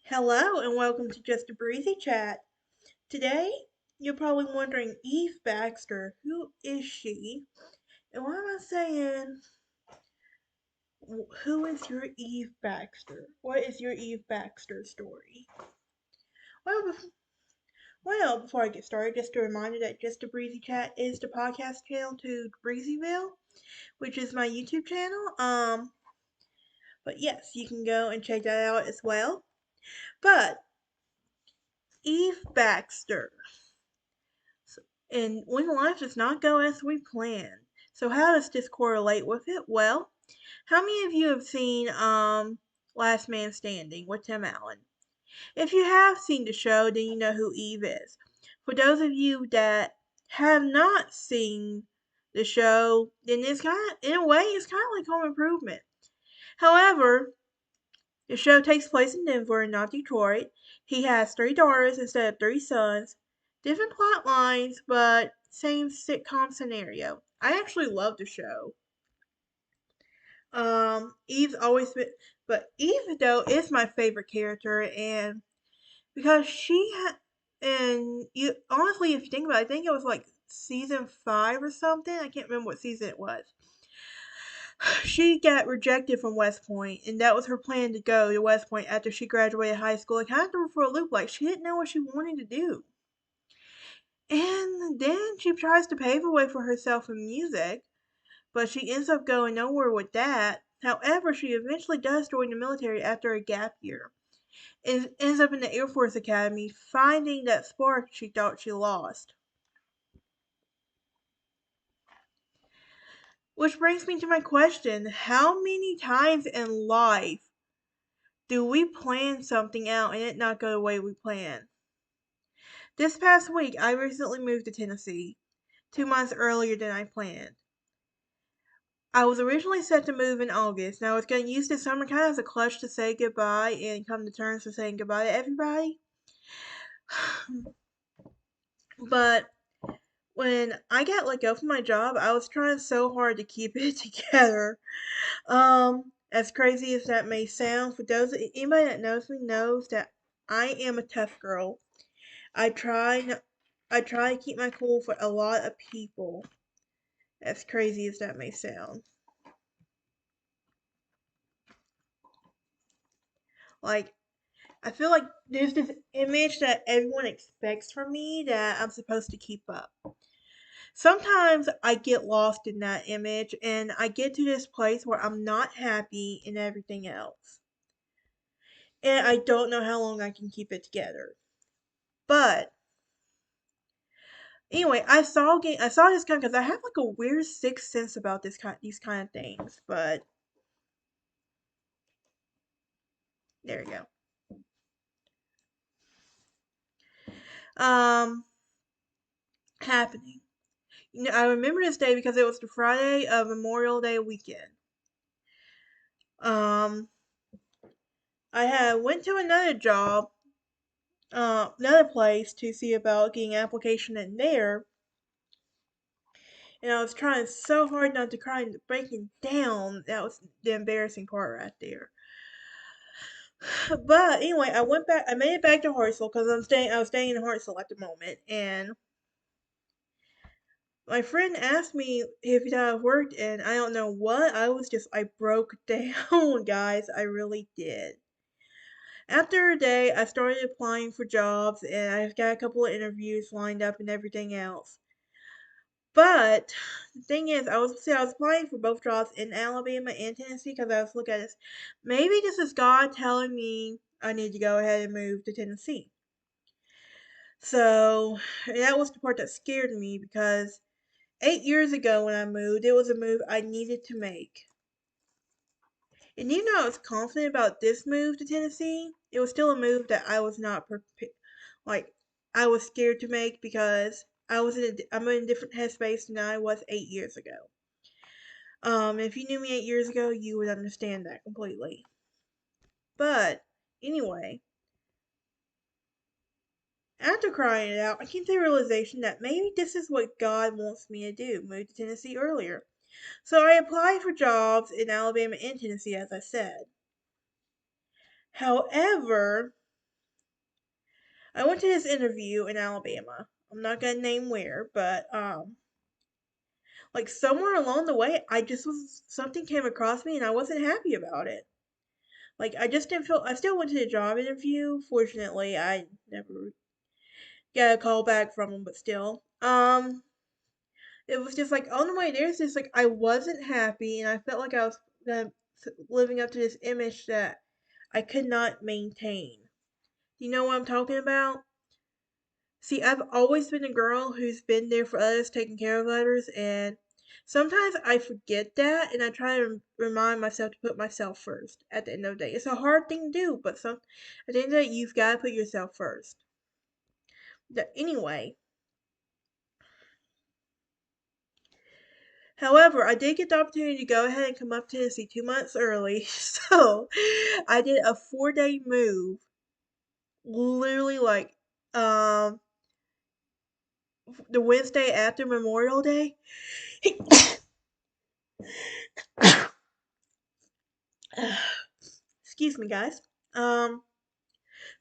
Hello and welcome to Just a Breezy Chat. Today, you're probably wondering, Eve Baxter, who is she? And why am I saying, who is your Eve Baxter? What is your Eve Baxter story? Well, before I get started, just a reminder that Just a Breezy Chat is the podcast channel to Breezyville, which is my YouTube channel. But yes, you can go and check that out as well. But Eve Baxter. And when life does not go as we plan. So how does this correlate with it? Well, how many of you have seen Last Man Standing with Tim Allen? If you have seen the show, then you know who Eve is. For those of you that have not seen the show, then it's kind of, in a way, it's kind of like Home Improvement. However, the show takes place in Denver and not Detroit. He has three daughters instead of three sons. Different plot lines, but same sitcom scenario. I actually love the show. Eve's always been, but Eve though is my favorite character, and because she had, and you honestly, if you think about it, I think it was like season 5 or something. I can't remember what season it was. She got rejected from West Point, and that was her plan to go to West Point after she graduated high school. It kind of threw her for a loop, like she didn't know what she wanted to do. And then she tries to pave a way for herself in music, but she ends up going nowhere with that. However, she eventually does join the military after a gap year and ends up in the Air Force Academy, finding that spark she thought she lost. Which brings me to my question, how many times in life do we plan something out and it not go the way we plan? This past week, I recently moved to Tennessee, 2 months earlier than I planned. I was originally set to move in August. Now I was going to use this summer kind of as a clutch to say goodbye and come to terms with saying goodbye to everybody. But when I got let go from my job, I was trying so hard to keep it together. As crazy as that may sound, for those anybody that knows me knows that I am a tough girl. I try I try to keep my cool for a lot of people. As crazy as that may sound. Like, I feel like there's this image that everyone expects from me that I'm supposed to keep up. Sometimes I get lost in that image and I get to this place where I'm not happy in everything else. And I don't know how long I can keep it together. But anyway, I saw this kind because I have like a weird sixth sense about these kind of things. But there you go. Happening. You know, I remember this day because it was the Friday of Memorial Day weekend. Um, I had went to another job, another place to see about getting an application in there, and I was trying so hard not to cry and breaking down. That was the embarrassing part right there. But anyway, I went back. I made it back to Hartselle because I was staying in Hartselle at the moment, and my friend asked me if I worked, and I don't know what. I broke down, guys. I really did. After a day, I started applying for jobs, and I've got a couple of interviews lined up and everything else. But the thing is, I was applying for both jobs in Alabama and Tennessee because I was looking at this. Maybe this is God telling me I need to go ahead and move to Tennessee. So that was the part that scared me because 8 years ago when I moved, it was a move I needed to make. And even though I was confident about this move to Tennessee, it was still a move that I was not prepared. Like I was scared to make because I'm in a different headspace than I was 8 years ago. If you knew me 8 years ago, you would understand that completely. But anyway, after crying it out, I came to the realization that maybe this is what God wants me to do: move to Tennessee earlier. So I applied for jobs in Alabama and Tennessee, as I said. However, I went to this interview in Alabama. I'm not gonna name where, but like somewhere along the way, I just was something came across me and I wasn't happy about it. Like I just didn't feel. I still went to the job interview. Fortunately, I never got a call back from them, but still, it was just like on the way there, it's just like I wasn't happy, and I felt like I was living up to this image that I could not maintain. You know what I'm talking about? See, I've always been a girl who's been there for others, taking care of others, and sometimes I forget that, and I try to remind myself to put myself first at the end of the day. It's a hard thing to do, but at the end of the day, you've got to put yourself first. Anyway, however, I did get the opportunity to go ahead and come up to Tennessee 2 months early, so I did a 4 day move, literally like um the Wednesday after Memorial Day. Excuse me, guys. Um,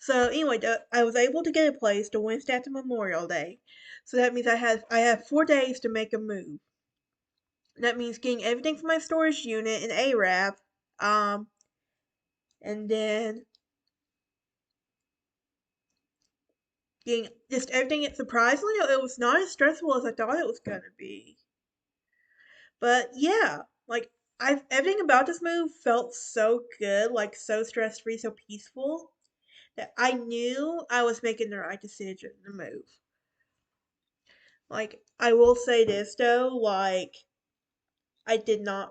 so anyway, I was able to get a place the Wednesday after Memorial Day, so that means I have 4 days to make a move. That means getting everything from my storage unit in Arab, and then getting just everything. Surprisingly, it was not as stressful as I thought it was gonna be. But yeah, like I everything about this move felt so good, like so stress free, so peaceful that I knew I was making the right decision to move. Like I will say this though, like I did not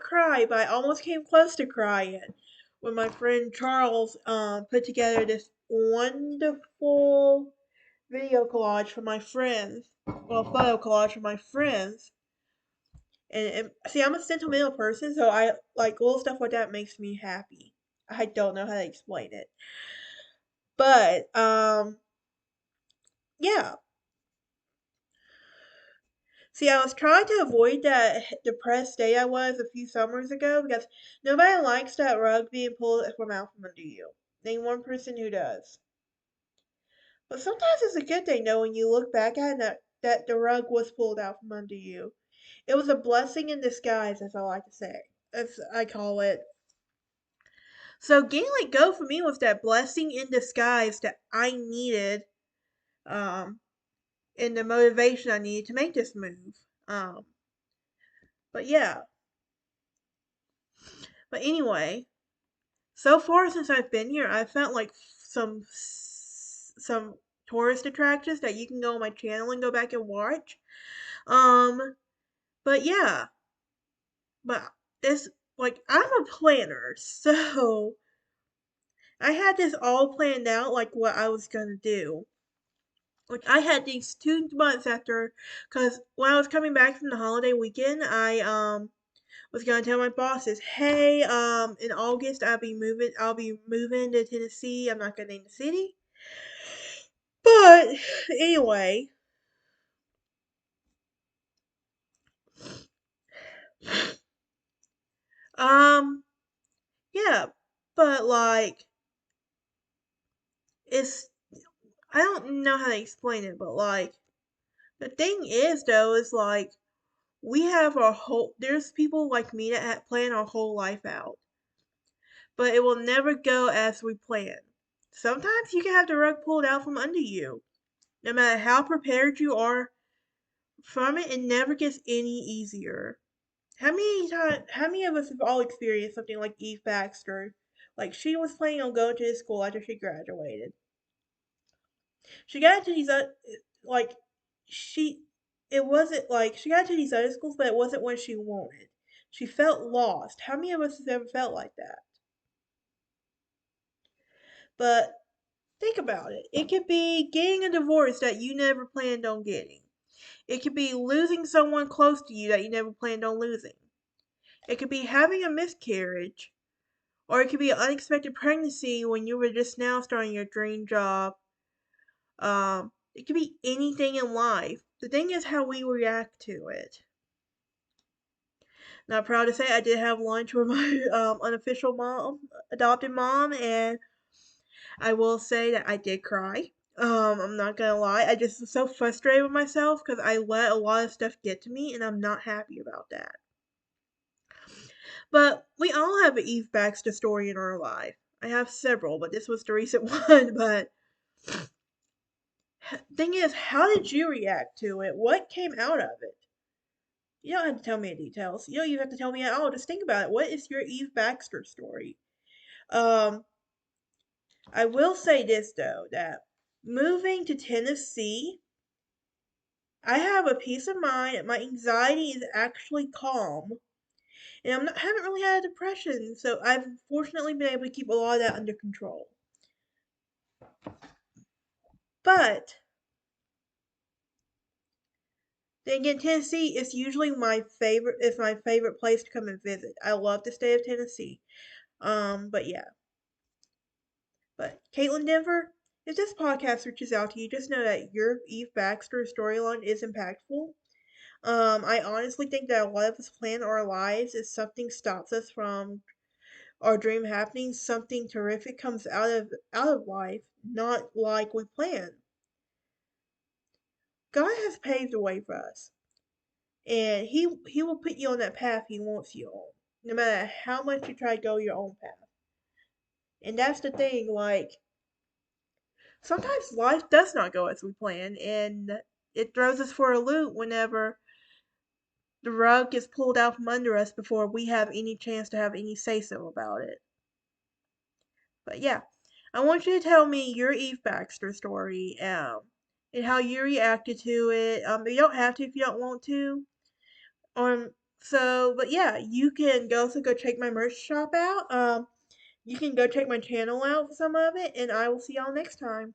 cry, but I almost came close to crying when my friend Charles put together this wonderful video collage for my friends, well, photo collage for my friends. And see, I'm a sentimental person, so I like little stuff like that makes me happy. I don't know how to explain it, but yeah. See, I was trying to avoid that depressed state I was a few summers ago because nobody likes that rug being pulled from out from under you. Name one person who does. But sometimes it's a good thing, though, when you look back at it, that the rug was pulled out from under you. It was a blessing in disguise, as I like to say. As I call it. So getting let go for me was that blessing in disguise that I needed, um, and the motivation I needed to make this move. Um, but yeah. But anyway, so far since I've been here, I've found like some tourist attractions that you can go on my channel and go back and watch. Um, but yeah, but this like I'm a planner, so I had this all planned out like what I was gonna do. Like I had these 2 months after, cause when I was coming back from the holiday weekend, I was gonna tell my bosses, hey, in August I'll be moving to Tennessee. I'm not gonna name the city. But anyway, um, yeah, but like it's I don't know how to explain it, but like the thing is though is like we have our whole there's people like me that plan our whole life out, but it will never go as we plan. Sometimes you can have the rug pulled out from under you. No matter how prepared you are from it, it never gets any easier. How many of us have all experienced something like Eve Baxter? Like she was planning on going to this school after she graduated. She got into these like she it wasn't like she got into these other schools, but it wasn't what she wanted. She felt lost. How many of us have ever felt like that? But think about it. It could be getting a divorce that you never planned on getting. It could be losing someone close to you that you never planned on losing. It could be having a miscarriage. Or it could be an unexpected pregnancy when you were just now starting your dream job. It could be anything in life. The thing is how we react to it. Not proud to say I did have lunch with my unofficial mom, adopted mom, and I will say that I did cry. I'm not gonna lie. I just was so frustrated with myself because I let a lot of stuff get to me, and I'm not happy about that. But we all have an Eve Baxter story in our life. I have several, but this was the recent one. But thing is, how did you react to it? What came out of it? You don't have to tell me the details. You don't even have to tell me at all. Just think about it. What is your Eve Baxter story? Um, I will say this though, that moving to Tennessee, I have a peace of mind and my anxiety is actually calm. And haven't really had a depression, so I've fortunately been able to keep a lot of that under control. But then again, Tennessee is usually my favorite place to come and visit. I love the state of Tennessee. But yeah. But Caitlin Denver, if this podcast reaches out to you, just know that your Eve Baxter storyline is impactful. I honestly think that a lot of us plan our lives if something stops us from our dream happening, something terrific comes out of life, not like we planned. God has paved the way for us, and He will put you on that path He wants you on, no matter how much you try to go your own path. And that's the thing, like sometimes life does not go as we plan, and it throws us for a loop whenever the rug is pulled out from under us before we have any chance to have any say so about it. But yeah, I want you to tell me your Eve Baxter story, and how you reacted to it. You don't have to if you don't want to. But yeah, you can go check my merch shop out. You can go check my channel out for some of it, and I will see y'all next time.